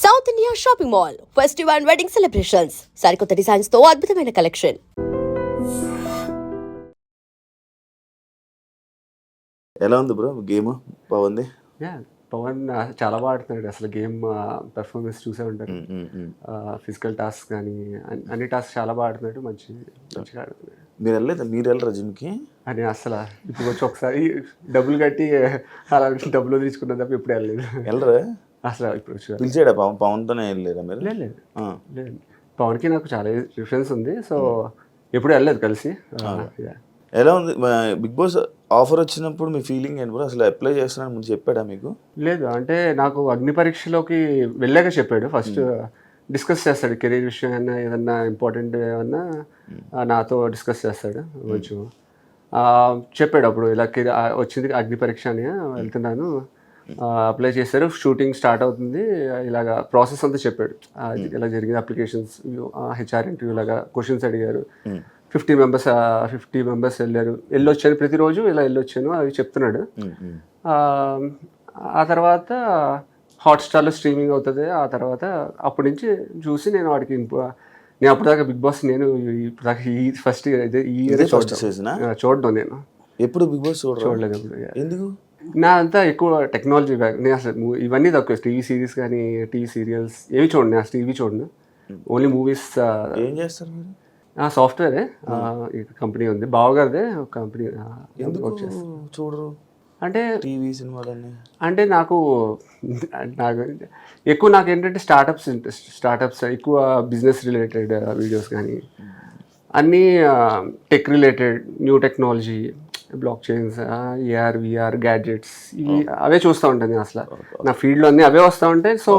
South India shopping mall festive and wedding celebrations సరికొత్త designs తో అద్భుతమైన కలెక్షన్. ఎలా ఉంది బ్రో గేమ్? బాగుంది. పవన్ చాలా బాగా ఆడుతున్నాడు. అసలు గేమ్ పెర్ఫార్మెన్స్ చూసే ఉంటారు. ఫిజికల్ టాస్క్ కానీ అన్ని టాస్క్ చాలా బాగా ఆడుతున్నాడు. మంచిగా ఆడుతున్నాడు. మీరు వెళ్ళరా జిమ్కి? అని అసలు ఇప్పుడు వచ్చి ఒకసారి డబ్బులు కట్టి అలా డబ్బులు తీసుకున్న తప్ప ఇప్పుడు వెళ్ళలేదు. వెళ్ళరా అసలు ఇప్పుడు వచ్చి పిలిచాడా? పవన్తోనే వెళ్ళలేదా మీరు? లేదు పవన్కి నాకు చాలా డిఫరెన్స్ ఉంది. సో ఎప్పుడు వెళ్ళలేదు కలిసి. ఎలా ఉంది బిగ్ బాస్ ఆఫర్ వచ్చినప్పుడు మీ ఫీలింగ్ ఏంటి బ్రో? అసలు అప్లై చేస్తున్నాను ముందు చెప్పాడా మీకు? లేదు, అంటే నాకు అగ్ని పరీక్షలోకి వెళ్ళాక చెప్పాడు. ఫస్ట్ డిస్కస్ చేస్తాడు కెరీర్ విషయం అయినా ఏదన్నా ఇంపార్టెంట్ ఏమన్నా నాతో డిస్కస్ చేస్తాడు. కొంచెం చెప్పాడు అప్పుడు ఇలా వచ్చింది అగ్ని పరీక్ష అని వెళ్తున్నాను, అప్లై చేశారు, షూటింగ్ స్టార్ట్ అవుతుంది, ఇలాగ ప్రాసెస్ అంతా చెప్పాడు. ఇలా జరిగింది, అప్లికేషన్స్, హెచ్ఆర్ ఇంటర్వ్యూ లాగా క్వశ్చన్స్ అడిగారు. 50 మెంబర్స్ వెళ్ళొచ్చాను, ప్రతిరోజు ఇలా వెళ్ళొచ్చాను అవి చెప్తున్నాడు. ఆ తర్వాత హాట్స్టార్లో స్ట్రీమింగ్ అవుతుంది. ఆ తర్వాత అప్పటి నుంచి చూసి నేను వాడికి నేను అప్పటిదాకా బిగ్ బాస్ నేను ఇప్పటిదాకా ఫస్ట్ ఈ ఇయర్ చూడడం. నేను ఎప్పుడు బిగ్ బాస్ చూడలేదు. ఎందుకు? నా అంతా ఎక్కువ టెక్నాలజీ బ్యాక్. నేను అసలు ఇవన్నీ తక్కువ, టీవీ సిరీస్ కానీ టీవీ సీరియల్స్ ఏవి చూడండి, అసలు టీవీ చూడను, ఓన్లీ మూవీస్. ఏం చేస్తారు మీరు? సాఫ్ట్వేరే కంపెనీ ఉంది, బావగారిదే ఒక కంపెనీ. చూడరు అంటే టీవీ సినిమాలన్నీ? అంటే నాకు ఎక్కువ ఏంటంటే స్టార్టప్స్ ఎక్కువ బిజినెస్ రిలేటెడ్ వీడియోస్ కానీ అన్నీ tech related, new technology, blockchains, AR VR gadgets, ఇవి అవే చూస్తూ ఉంటాను నేను. అసలు నా ఫీల్డ్లో అన్నీ అవే వస్తూ ఉంటాయి. సో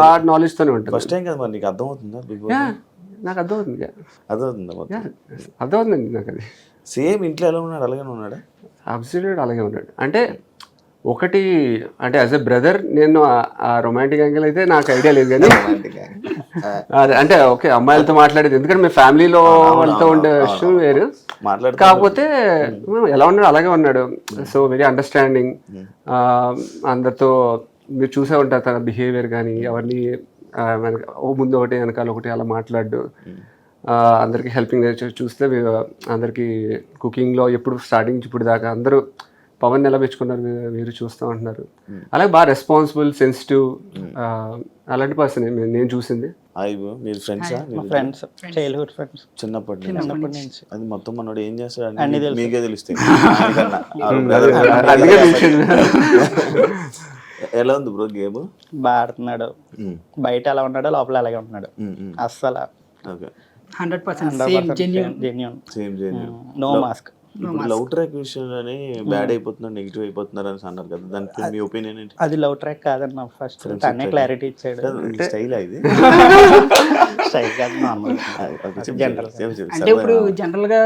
ఆ నాలెడ్జ్తోనే ఉంటుంది. ఫస్ట్ టైం కదా మరి నీకు అర్థమవుతుందా బిగ్ బాస్? నాకు అర్థమవుతుంది. అర్థమవుతుందండి నాకు అది. సేమ్ ఇంట్లో ఎలా ఉన్నాడు అలాగే ఉన్నాడా? అబ్సల్యూట్ అలాగే ఉన్నాడు. అంటే ఒకటి అంటే యాజ్ ఎ బ్రదర్ నేను ఆ రొమాంటిక్ యాంగిల్ అయితే నాకు ఐడియా లేదు, కానీ అంటే ఓకే అమ్మాయిలతో మాట్లాడేది, ఎందుకంటే మీ ఫ్యామిలీలో వాళ్ళతో ఉండే విషయం వేరు. కాకపోతే ఎలా ఉన్నాడు అలాగే ఉన్నాడు. So very understanding. అందరితో మీరు చూసే ఉంటారు తన బిహేవియర్ కానీ, ఎవరిని ముందు ఒకటి వెనకాల ఒకటి అలా మాట్లాడు, అందరికీ హెల్పింగ్ చూస్తే అందరికీ కుకింగ్లో ఎప్పుడు స్టార్టింగ్ నుంచి ఇప్పుడు దాకా అందరూ పవన్ ఎలా మెచ్చుకున్నారు మీరు చూస్తూ ఉంటున్నారు. అలాగే బాగా రెస్పాన్సిబుల్, సెన్సిటివ్, అలాంటి పర్సన్ నేను చూసింది. మీరు ఫ్రెండ్స్ చైల్డ్హుడ్ ఫ్రెండ్స్ చిన్నప్పటి నుంచి. అది మొత్తం మనోడు ఏం చేస్తాడు మీకే తెలుస్తాయి. ఎలా ఉంది బ్రో గేమ్? బాగా ఆడుతున్నాడు. బయట ఎలా ఉన్నాడో లోపల అలాగే ఉంటున్నాడు. అస్సలు 100% genuine, no mask. Love track విషయంలోనే బ్యాడ్ అయిపోతున్నారు, నెగిటివ్ అయిపోతున్నారు అని అన్నారు కదా, దానికి మీ ఒపీనియన్ ఏంటి? అది లవ్ ట్రాక్ కాదన్న, ఫస్ట్ తనే క్లారిటీ ఇచ్చాడు. స్టైల్ ఇది స్టైల్ కాదు, నార్మల్ జనరల్. అంటే ఇప్పుడు జనరల్ గా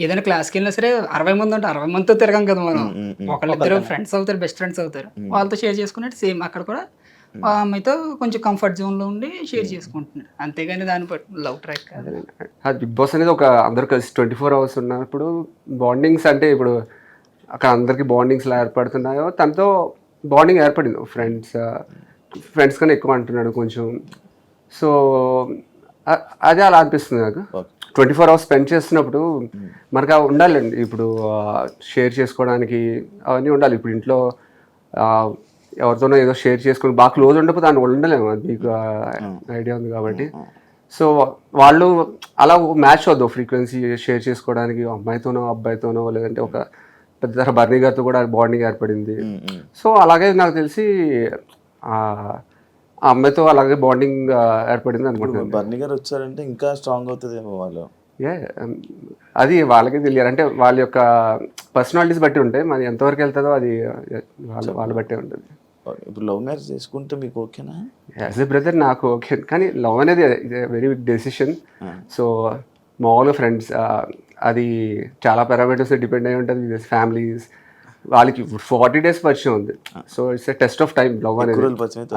ఏదైనా క్లాస్కి వెళ్ళినా సరే 60 మంది ఉంటే 60 మందితో తిరగం కదా మనం. ఒకళ్ళిద్దరు ఫ్రెండ్స్ అవుతారు, బెస్ట్ ఫ్రెండ్స్ అవుతారు, వాళ్ళతో షేర్ చేసుకున్నట్టు సేమ్ అక్కడ కూడా ఆ అమ్మాయితో కొంచెం కంఫర్ట్ జోన్ లో ఉండి షేర్ చేసుకుంటున్నాడు, అంతేగాని దాన్ని బట్టి లవ్ ట్రాక్ కాదు. బిగ్ బాస్ అనేది ఒక అందరు కలిసి 24 hours ఉన్నప్పుడు బాండింగ్స్, అంటే ఇప్పుడు అక్కడ అందరికి బాండింగ్స్ ఎలా ఏర్పడుతున్నాయో తనతో బాండింగ్ ఏర్పడింది. ఫ్రెండ్స్ కన్నా ఎక్కువ అంటున్నాడు కొంచెం. సో అదే అలా అనిపిస్తుంది నాకు. 24 hours స్పెండ్ చేస్తున్నప్పుడు మనకు అవి ఉండాలండి. ఇప్పుడు షేర్ చేసుకోవడానికి అవన్నీ ఉండాలి. ఇప్పుడు ఇంట్లో ఎవరితోనో ఏదో షేర్ చేసుకుని బాగా క్లోజ్ ఉండకపోతే దాన్ని ఉండలేము, అది మీకు ఐడియా ఉంది కాబట్టి. సో వాళ్ళు అలా మ్యాచ్ అవుద్దు ఫ్రీక్వెన్సీ షేర్ చేసుకోవడానికి, అమ్మాయితోనో అబ్బాయితోనో, లేదంటే ఒక పెద్ద బర్నీ గారితో కూడా బాండింగ్ ఏర్పడింది. సో అలాగే నాకు తెలిసి ఆ అమ్మాయితో అలాగే బాండింగ్ ఏర్పడింది అనుకుంటున్నాను. బర్నీ గారు వచ్చారంటే ఇంకా స్ట్రాంగ్ అవుతుందేమో వాళ్ళు. అది వాళ్ళకే తెలియాలి. అంటే వాళ్ళ యొక్క పర్సనాలిటీస్ బట్టి ఉంటాయి, మరి ఎంతవరకు వెళ్తుందో అది వాళ్ళ బట్టే ఉంటుంది. ఇప్పుడు లవ్ మ్యారేజ్ చేసుకుంటే మీకు ఓకేనా? యాజ్ ఎ బ్రదర్ నాకు ఓకే, కానీ లవ్ అనేది వెరీ బిగ్ డెసిషన్. సో మామూలుగా ఫ్రెండ్స్ అది చాలా పారామీటర్స్ డిపెండ్ అయి ఉంటుంది. ఫ్యామిలీస్ వాళ్ళకి 40 days పరిచయం ఉంది. So it's a test of time love అనేది,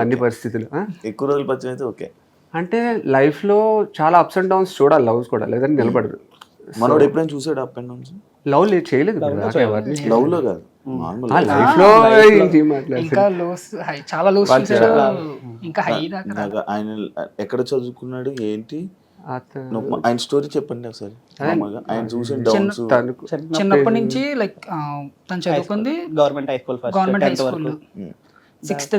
అన్ని పరిస్థితులు. ఎక్కువ రోజులు పరిచయం అయితే ఓకే. అంటే లైఫ్లో చాలా అప్స్ అండ్ డౌన్స్ చూడాలి, లవ్స్ కూడా, లేదంటే నిలబడదు. మనోడు ఎప్పుడైనా చూసాడు అప్ అండ్ డౌన్స్? లవ్ చేయలేదు, లవ్ లో కాదు, నార్మల్ లైఫ్ లో ఇంకేం మాట్లాడతారు. ఇంకా లోస్ హై, చాలా లోస్ చూసాడు, ఇంకా హై దాకా నాకు ఆయన ఎక్కడ చదువుకున్నాడు ఏంటి అతను ఆయన స్టోరీ చెప్పండి ఒకసారి మామూలుగా ఆయన చూసిన డౌన్స్. తనకు చిన్నప్పటి నుంచి లైక్ తను చదువుకుంది government high school first government high 10th school, వరకు. సిక్స్త్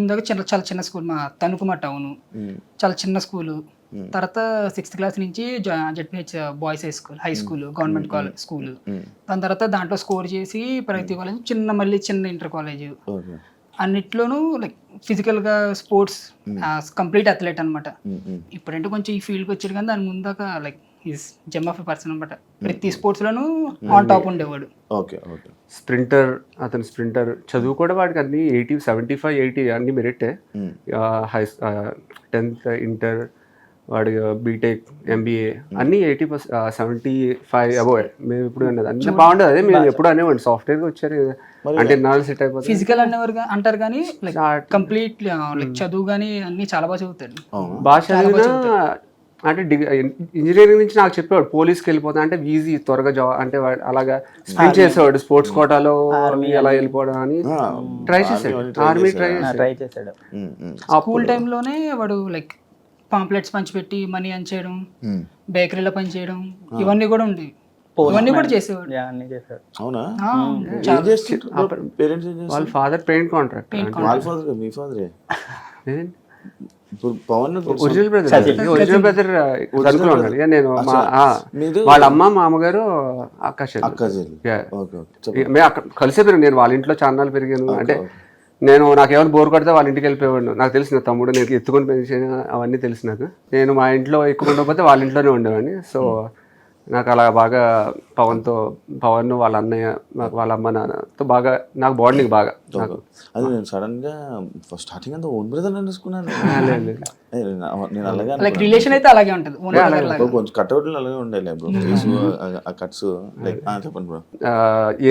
దాకా చాలా చిన్న స్కూల్, మా తణుకు మా టౌన్, చాలా చిన్న స్కూల్. తర్వాత 6th క్లాస్ నుంచి ZPH boys high school government college school. దాని తర్వాత దాంట్లో స్కోర్ చేసి ప్రగతి కాలేజ్, మళ్ళీ చిన్న ఇంటర్ కాలేజ్, ఓకే అన్నిట్లోనూ లైక్ ఫిజికల్ గా స్పోర్ట్స్ కంప్లీట్ అథ్లెట్ అనమాట. ఇప్పుడంటే కొంచెం ఈ ఫీల్డ్కి వచ్చాడు కానీ దాని ముందాక like is gem of a person అనమాట. ప్రతి స్పోర్ట్స్ లోనూ ఆన్ టాప్ ఉండేవాడు. ఓకే ఓకే స్ప్రింటర్, అతను స్ప్రింటర్. చదువు కూడా వాడికి అన్ని 80, 75, 80 అన్ని మెరిటే. 10th ఇంటర్ వాడి బీటెక్ ఎంబీఏ అన్ని 80%, 75 అబోవ్. మేము ఇప్పుడు అన్నది అన్ని బాగుండదు. అదే మేము ఎప్పుడు అనేవాడి సాఫ్ట్వేర్గా వచ్చారు అంటే నాలుగు సెట్ అయిపోతుంది. ఫిజికల్ అనేవారు అంటారు కానీ లైక్ కంప్లీట్ లైక్ చదువు కానీ అన్ని చాలా బాగా చదువుతాడు. బాగా చదివినా అంటే ఇంజనీరింగ్ నుంచి నాకు చెప్పేవాడు పోలీస్కి వెళ్ళిపోతా అంటే ఈజీ త్వరగా జాబ్ అంటే వాడు అలాగా స్ప్రింట్ చేసేవాడు స్పోర్ట్స్ కోటాలో ఎలా వెళ్ళిపోవడం అని ట్రై చేశాడు. ఆర్మీ ట్రై చేశాడు. స్కూల్ టైంలోనే వాడు లైక్ పాంప్లెట్స్ పంచిపెట్టి మనీ అని చేయడం, బేకరీలో పని చేయడం, ఇవన్నీ కూడా ఉండేవి. ఇవన్నీ కూడా చేసేవాడు. అన్ని చేశాడు. అవునా? చాలా పేరెంట్స్ వాళ్ళ ఫాదర్ పెయింట్ కాంట్రాక్ట్. వాళ్ళ ఫాదర్ మీ ఫాదరే ఇప్పుడు పవన్ ఒరిజినల్ బ్రదర్ తణుకులో ఉన్నాడు. నేను వాళ్ళ అమ్మ మామగారు అక్క మేము అక్కడ కలిసే పెరిగాను. నేను వాళ్ళ ఇంట్లో చాన్నాళ్ళు పెరిగాను. అంటే నేను నాకేమైనా బోర్ కొడితే వాళ్ళ ఇంటికి వెళ్ళిపోయాడు. నాకు తెలిసిన తమ్ముడు నేను ఎత్తుకొని పెంచాను అవన్నీ తెలుసు నాకు. నేను మా ఇంట్లో ఎక్కువ ఉండకపోతే వాళ్ళ ఇంట్లోనే ఉండేవాడిని. సో నాకు అలా బాగా పవన్ వాళ్ళ అన్నయ్య వాళ్ళ అమ్మ నాన్నతో బాగా నాకు బాండింగ్ బాగా. అది నేను సడన్ గా స్టార్టింగ్ అంతా ఓన్ బ్రదర్ అనుకున్నాను. నేను అలాగే లైక్ రిలేషన్ అయితే అలాగే ఉంటుంది. కొంచెం కట్అవుట్లు అలాగే ఉండేలే బ్రో. ఆ కట్స్ చెప్పండి బ్రో.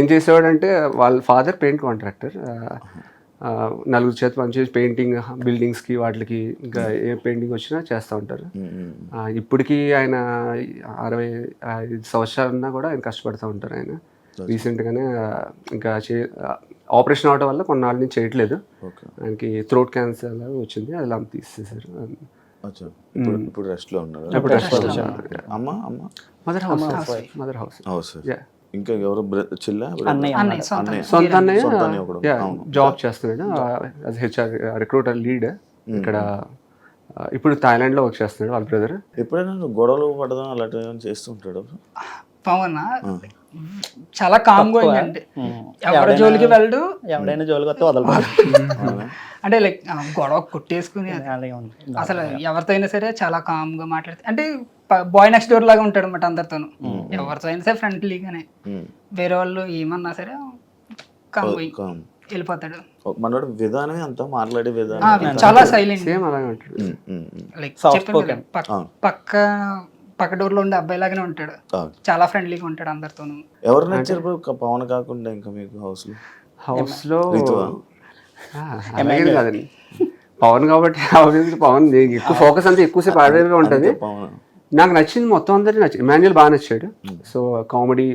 ఏం చేసేవాడంటే వాళ్ళ ఫాదర్ పెయింట్ కాంట్రాక్టర్. నలుగురు చేతి పనిచేసి పెయింటింగ్ బిల్డింగ్స్కి వాటికి ఇంకా ఏ పెయింటింగ్ వచ్చినా చేస్తూ ఉంటారు. ఇప్పటికీ ఆయన 65 సంవత్సరాలన్నా కూడా ఆయన కష్టపడుతూ ఉంటారు. ఆయన రీసెంట్గానే ఇంకా ఆపరేషన్ అవడం వల్ల కొన్నాళ్ళ నుంచి చేయట్లేదు. ఆయనకి థ్రోట్ క్యాన్సర్ వచ్చింది, అది లంప్ తీసేసారు. ఇప్పుడు రెస్ట్ లో ఉన్నారు. మదర్ హౌస్ ఇంకా ఎవరు చిల్ల సొంత అన్నయ్య జాబ్ చేస్తున్నాడు యాజ్ హెచ్ఆర్ రిక్రూటర్ లీడ్ ఇక్కడ. ఇప్పుడు థాయిలాండ్ లో వర్క్ చేస్తున్నాడు వాళ్ళ బ్రదర్. ఎప్పుడైనా గొడవలు పడదాం అలాంటివి చేస్తుంటాడు పవన్. చాలా కామ్గా ఉందంటే ఎవరి జోలికి వెళ్ళడు, ఎవడైనా జోలికి వస్తే వదలదు. అంటే లైక్ గొడవ కొట్టేసుకుని అసలు ఎవరితో అయినా సరే చాలా కామ్గా మాట్లాడితే అంటే బాయ్ నెక్స్ట్ డోర్ లాగా ఉంటాడు అనమాట అందరితోనూ. ఎవరితో అయినా సరే ఫ్రెండ్లీగానే, వేరే వాళ్ళు ఏమన్నా సరే కామ్ వెళ్ళిపోతాడు. మనోడు విధానమే అంతా మాట్లాడే విధానం చాలా సైలెంట్, లైక్ పక్క డోర్ లో ఉండే అబ్బాయి లాగానే ఉంటాడు. చాలా ఫ్రెండ్లీగా ఉంటాడు అందరితోనూ. ఎవరు నచ్చారు పవన్ కాకుండా ఇంకా మీకు హౌస్ లో కాదండి పవన్ కాబట్టి పవన్ ఎక్కువ ఫోకస్ అంతా ఎక్కువసేపు ఆడేగా ఉంటుంది. నాకు నచ్చింది మొత్తం అందరికీ నచ్చింది. ఇమాన్యుయల్ బాగా నచ్చాడు. So comedy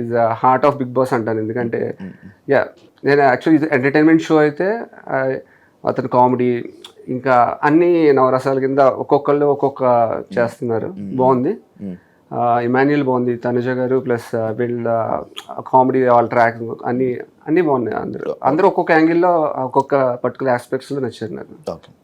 is heart of Bigg Boss అంటాను. ఎందుకంటే నేను యాక్చువల్లీ ఇది ఎంటర్టైన్మెంట్ షో అయితే అతను కామెడీ ఇంకా అన్ని నవరసాల కింద ఒక్కొక్కళ్ళు ఒక్కొక్క చేస్తున్నారు. బాగుంది. ఇమాన్యుయల్ బాగుంది, తనుజ గారు ప్లస్ వీళ్ళ కామెడీ వాళ్ళ ట్రాక్ అన్నీ బాగున్నాయి. అందరూ ఒక్కొక్క యాంగిల్లో ఒక్కొక్క పర్టికులర్ ఆస్పెక్ట్స్లో నచ్చారు నాకు.